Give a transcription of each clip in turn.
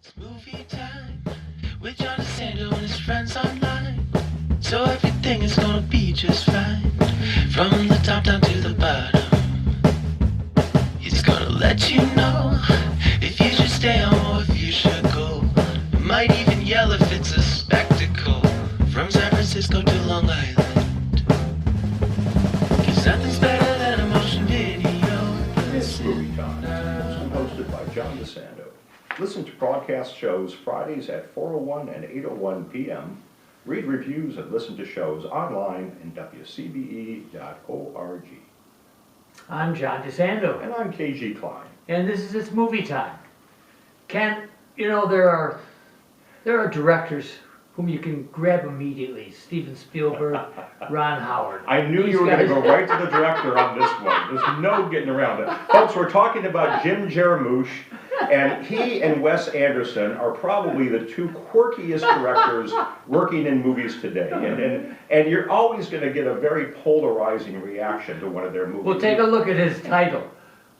It's movie time with John DeSando and his friends online. So everything is gonna be just fine. From the top down to the bottom. He's gonna let you know if you should stay home or if you should go. Might even yell if it's a spectacle. From San Francisco to Long Island. 'Cause nothing's better than a motion video. It's Movie Time, hosted by John DeSando. Listen to broadcast shows Fridays at 4:01 and 8:01 p.m. Read reviews and listen to shows online at WCBE.org. I'm John DeSando, And I'm G Kline. and this is It's Movie Time. Ken, you know, there are directors whom you can grab immediately. Steven Spielberg, Ron Howard. I knew These you were going to guys- go right to the director on this one. There's no getting around it. Folks, we're talking about Jim Jarmusch, and he and Wes Anderson are probably the two quirkiest directors working in movies today. And you're always going to get a very polarizing reaction to one of their movies. Well, take a look at his title.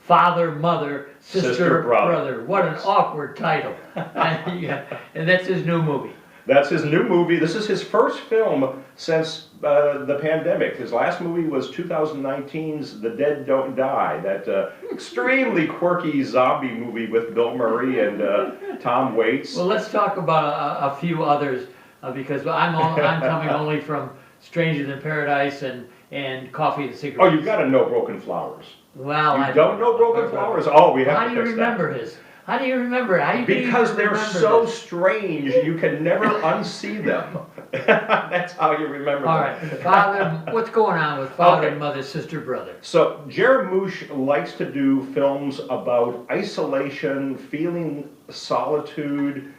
Father, Mother, Sister, Brother. What an awkward title. And that's his new movie. That's his new movie. This is his first film since the pandemic. His last movie was 2019's The Dead Don't Die, that extremely quirky zombie movie with Bill Murray and Tom Waits. Well, let's talk about a few others because I'm coming only from Stranger Than Paradise and Coffee and Cigarettes. Oh, you've got to know Broken Flowers. Well, You I don't know Broken Flowers? Oh, we have How to do you fix remember his? How do you remember? How do you Because even they're remember so this? strange, you can never unsee them. That's how you remember All them. right, Father. What's going on with Father, Okay. Mother, Sister, Brother? So Jarmusch likes to do films about isolation, feeling solitude,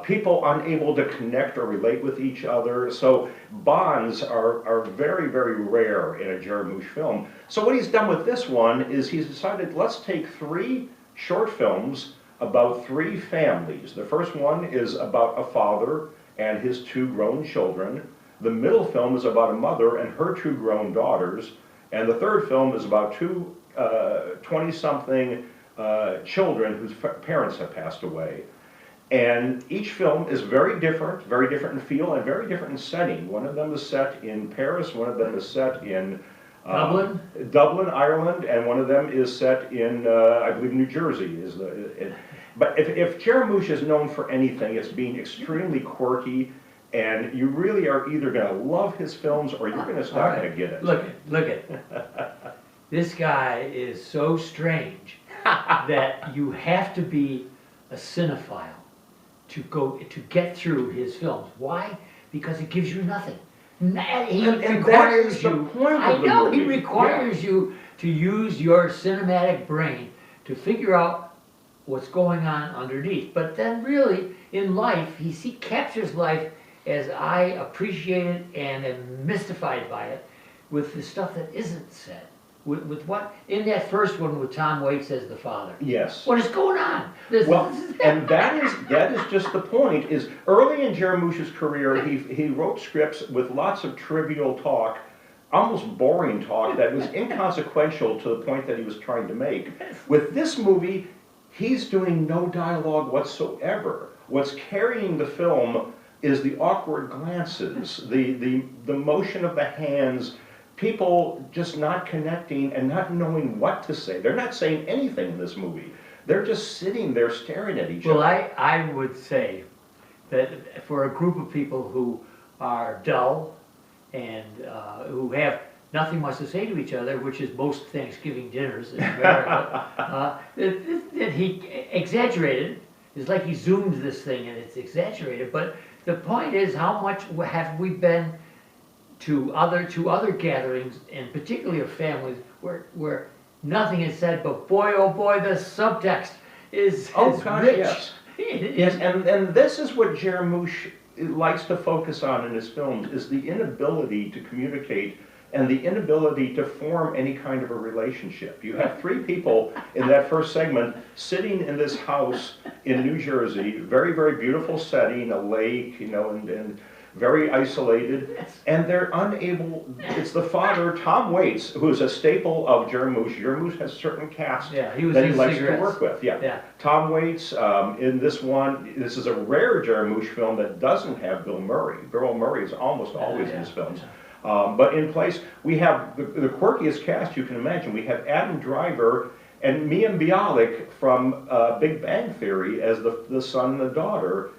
people unable to connect or relate with each other. So bonds are very, very rare in a Jarmusch film. So what he's done with this one is he's decided, let's take three short films about three families. The first one is about a father and his two grown children. The middle film is about a mother and her two grown daughters. And the third film is about two 20-something children whose parents have passed away. And each film is very different in feel and very different in setting. One of them is set in Paris, one of them is set in Dublin, Ireland, and one of them is set in, I believe, New Jersey. But if Jarmusch is known for anything, it's being extremely quirky, and you really are either going to love his films or you're going to start going to get it. Look at this guy is so strange that you have to be a cinephile to get through his films. Why? Because it gives you nothing. He requires you. I know he requires you to use your cinematic brain to figure out what's going on underneath. But then, really, in life, he captures life as I appreciate it and am mystified by it, with the stuff that isn't said. With what in that first one with Tom Waits as the father. Yes. What is going on? Well, and that is just the point. Is early in Jarmusch's career, he wrote scripts with lots of trivial talk, almost boring talk that was inconsequential to the point that he was trying to make. With this movie, he's doing no dialogue whatsoever. What's carrying the film is the awkward glances, the motion of the hands. People just not connecting and not knowing what to say. They're not saying anything in this movie. They're just sitting there staring at each other. Well, I would say that for a group of people who are dull and who have nothing much to say to each other, which is most Thanksgiving dinners in America, that he exaggerated. It's like he zoomed this thing and it's exaggerated. But the point is, how much have we been to other gatherings, and particularly of families, where nothing is said, but boy, oh boy, the subtext is rich. Yes. Yes, and this is what Jarmusch likes to focus on in his films, is the inability to communicate and the inability to form any kind of a relationship. You have three people in that first segment sitting in this house in New Jersey, very, very beautiful setting, a lake, and very isolated, and they're unable, it's the father, Tom Waits, who is a staple of Jarmusch. Jarmusch has certain cast Yeah, he was that he in likes Cigarettes. to work with, yeah. Yeah. Tom Waits, in this one, this is a rare Jarmusch film that doesn't have Bill Murray. Bill Murray is almost always in his films. But in place, we have the quirkiest cast you can imagine. We have Adam Driver and Mia Bialik from Big Bang Theory as the son and the daughter.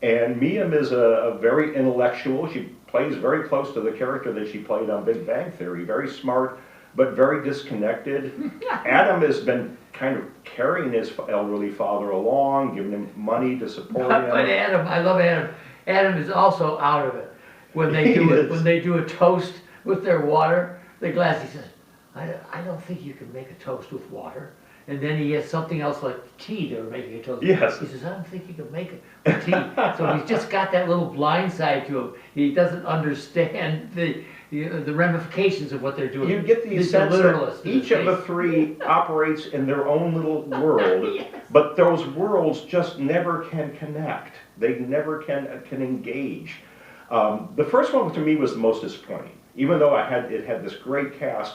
And Mia is a very intellectual. She plays very close to the character that she played on Big Bang Theory. Very smart, but very disconnected. Adam has been kind of carrying his elderly father along, giving him money to support him. But Adam, I love Adam. Adam is also out of it. When they do it, when they do a toast with their water, the glass, he says, I don't think you can make a toast with water. And then he has something else like tea they were making a toast. Yes. He says, I don't think you can make it with tea. So he's just got that little blind side to him. He doesn't understand the ramifications of what they're doing. You get the He's sense a that literalist in each his of the face. three operates in their own little world, Yes. but those worlds just never can connect. They never can engage. The first one to me was the most disappointing. Even though it had this great cast,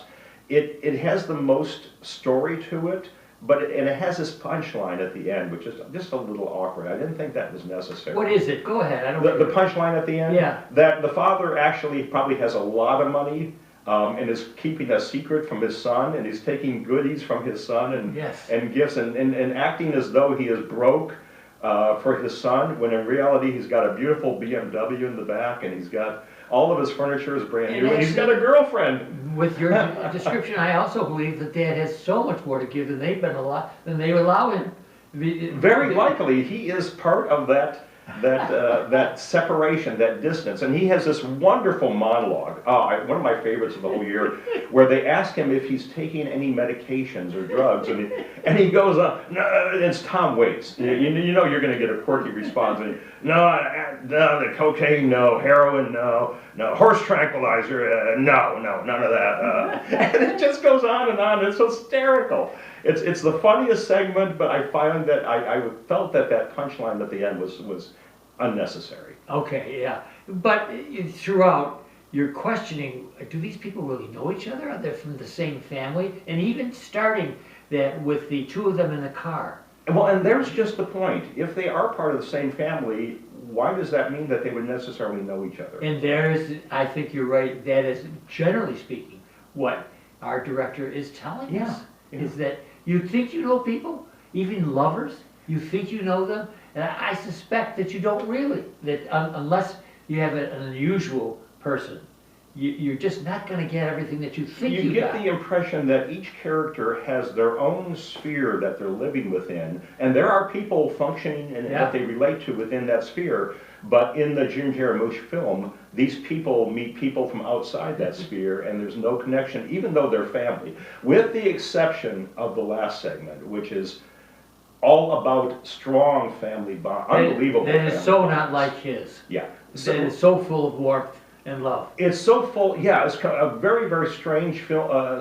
it has the most story to it, but it has this punchline at the end, which is just a little awkward. I didn't think that was necessary. What is it? Go ahead. I don't The punchline at the end? Yeah. That the father actually probably has a lot of money and is keeping a secret from his son, and he's taking goodies from his son and, Yes. and gifts and acting as though he is broke for his son, when in reality he's got a beautiful BMW in the back, and he's got all of his furniture is brand And new, and he's got a girlfriend. With your description, I also believe that Dad has so much more to give than they allow him. Very likely, he is part of that separation, that distance, and he has this wonderful monologue. One of my favorites of the whole year, where they ask him if he's taking any medications or drugs, and he goes on. No, it's Tom Waits. You know you're going to get a quirky response. And, no, the cocaine, no, heroin, no, horse tranquilizer, no, none of that. And it just goes on and on. It's hysterical. It's the funniest segment, but I find that I felt that punchline at the end was unnecessary. Okay, yeah. But throughout, you're questioning, do these people really know each other? Are they from the same family? And even starting that with the two of them in the car. Well, and there's just the point. If they are part of the same family, why does that mean that they would necessarily know each other? And I think you're right, that is, generally speaking, what our director is telling us. Yeah. Is that you think you know people, even lovers, you think you know them, and I suspect that you don't really, that unless you have an unusual person, you're just not going to get everything that you think you get got. the impression that each character has their own sphere that they're living within, and there are people functioning and that they relate to within that sphere, but in the Jim Jarmusch film, these people meet people from outside that sphere, and there's no connection, even though they're family, with the exception of the last segment, which is all about strong family bond, unbelievable That family is so bonds. not like his. Yeah. That is so full of warmth and love. It's so full, yeah, it's kind of a very, very strange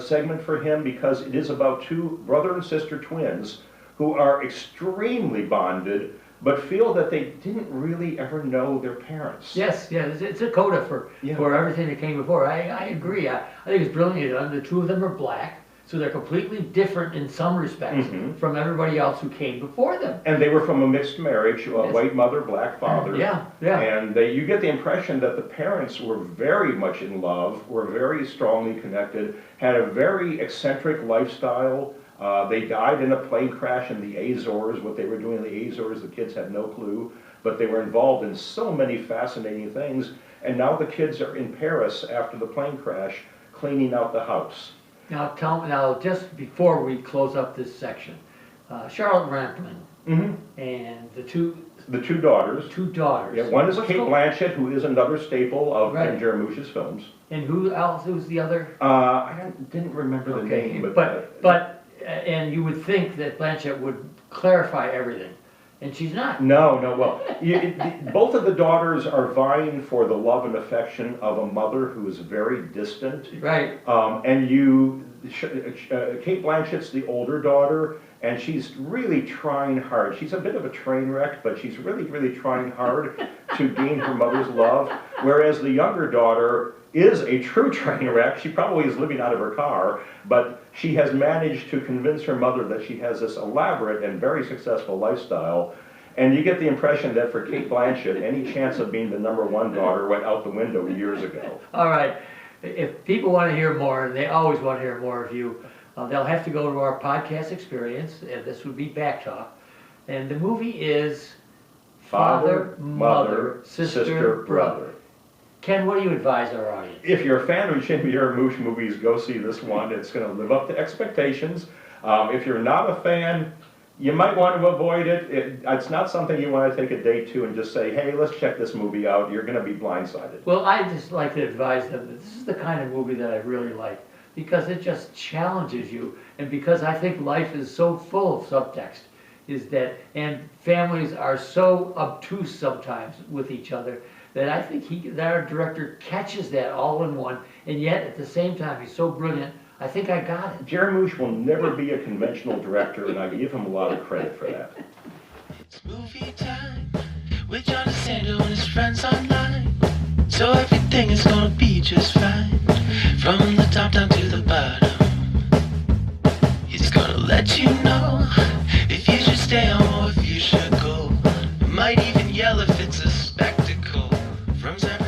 segment for him, because it is about two brother and sister twins who are extremely bonded, but feel that they didn't really ever know their parents. Yes, it's a coda for everything that came before. I agree. I think it's brilliant. The two of them are black, so they're completely different in some respects from everybody else who came before them. And they were from a mixed marriage, white mother, black father. Yeah. And you get the impression that the parents were very much in love, were very strongly connected, had a very eccentric lifestyle. They died in a plane crash in the Azores. What they were doing in the Azores, the kids had no clue, but they were involved in so many fascinating things. And now the kids are in Paris after the plane crash, cleaning out the house. Now, just before we close up this section, Charlotte Rampling and the two daughters. Yeah, one is What's Kate going- Blanchett, who is another staple of Jim Jarmusch's films. And who else? Who's the other? I didn't remember the name, but you would think that Blanchett would clarify everything, and she's not. No. Well, both of the daughters are vying for the love and affection of a mother who is very distant. Right. Kate Blanchett's the older daughter, and she's really trying hard. She's a bit of a train wreck, but she's really, really trying hard to gain her mother's love, whereas the younger daughter is a true train wreck. She probably is living out of her car, but she has managed to convince her mother that she has this elaborate and very successful lifestyle. And you get the impression that for Kate Blanchett, any chance of being the #1 daughter went out the window years ago. All right, if people want to hear more, and they always want to hear more of you, they'll have to go to our podcast experience, and this would be Back Talk. And the movie is Father, Mother, Sister, Brother. Ken, what do you advise our audience? If you're a fan of Jim Jarmusch movies, go see this one. It's going to live up to expectations. If you're not a fan, you might want to avoid it. It's not something you want to take a day to and just say, hey, let's check this movie out. You're going to be blindsided. Well, I just like to advise them that this is the kind of movie that I really like, because it just challenges you, and because I think life is so full of subtext, and families are so obtuse sometimes with each other, that I think that our director catches that all in one, and yet at the same time he's so brilliant. I think I got it. Jarmusch will never be a conventional director, and I give him a lot of credit for that. It's movie time with John DeSando and his friends online. So everything is gonna be just fine. From the top down to the bottom. He's gonna let you know if you should stay home or if you should go. Might even yell if it's a spectacle. From San